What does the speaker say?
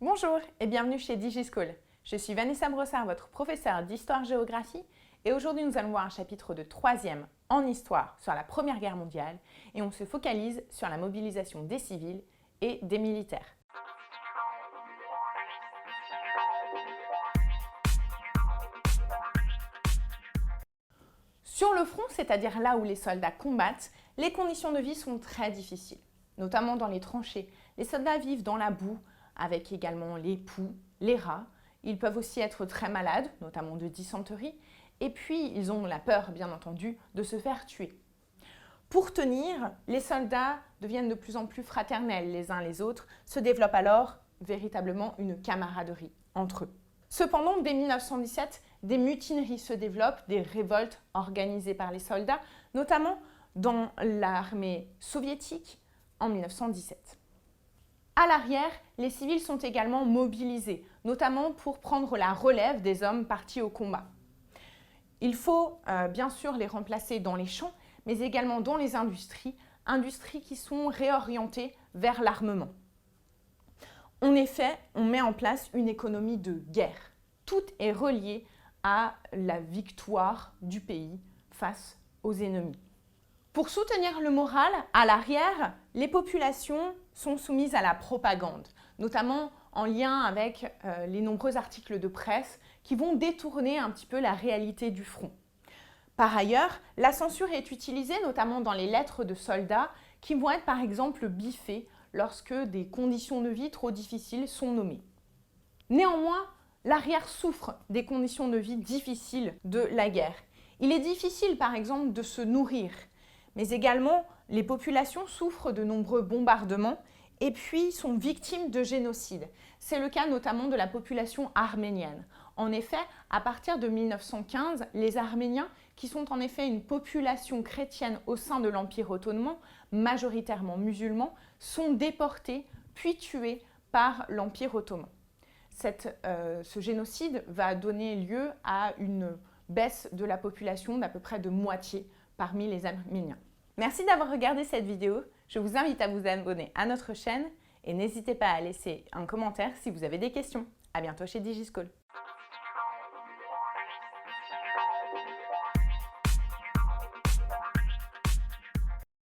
Bonjour et bienvenue chez DigiSchool. Je suis Vanessa Brossard, votre professeure d'histoire-géographie et aujourd'hui nous allons voir un chapitre de 3e en histoire sur la Première Guerre mondiale et on se focalise sur la mobilisation des civils et des militaires. Sur le front, c'est-à-dire là où les soldats combattent, les conditions de vie sont très difficiles, notamment dans les tranchées. Les soldats vivent dans la boue, avec également les poux, les rats. Ils peuvent aussi être très malades, notamment de dysenterie, et puis ils ont la peur, bien entendu, de se faire tuer. Pour tenir, les soldats deviennent de plus en plus fraternels les uns les autres, se développe alors véritablement une camaraderie entre eux. Cependant, dès 1917, des mutineries se développent, des révoltes organisées par les soldats, notamment dans l'armée soviétique en 1917. À l'arrière, les civils sont également mobilisés, notamment pour prendre la relève des hommes partis au combat. Il faut bien sûr les remplacer dans les champs, mais également dans les industries qui sont réorientées vers l'armement. En effet, on met en place une économie de guerre. Tout est relié à la victoire du pays face aux ennemis. Pour soutenir le moral, à l'arrière, les populations sont soumises à la propagande, notamment en lien avec les nombreux articles de presse qui vont détourner un petit peu la réalité du front. Par ailleurs, la censure est utilisée notamment dans les lettres de soldats qui vont être par exemple biffées lorsque des conditions de vie trop difficiles sont nommées. Néanmoins, l'arrière souffre des conditions de vie difficiles de la guerre. Il est difficile par exemple de se nourrir, mais également les populations souffrent de nombreux bombardements et puis sont victimes de génocide. C'est le cas notamment de la population arménienne. En effet, à partir de 1915, les Arméniens, qui sont en effet une population chrétienne au sein de l'Empire ottoman, majoritairement musulmans, sont déportés puis tués par l'Empire ottoman. Ce génocide va donner lieu à une baisse de la population d'à peu près de moitié parmi les Arméniens. Merci d'avoir regardé cette vidéo. Je vous invite à vous abonner à notre chaîne et n'hésitez pas à laisser un commentaire si vous avez des questions. À bientôt chez DigiSchool.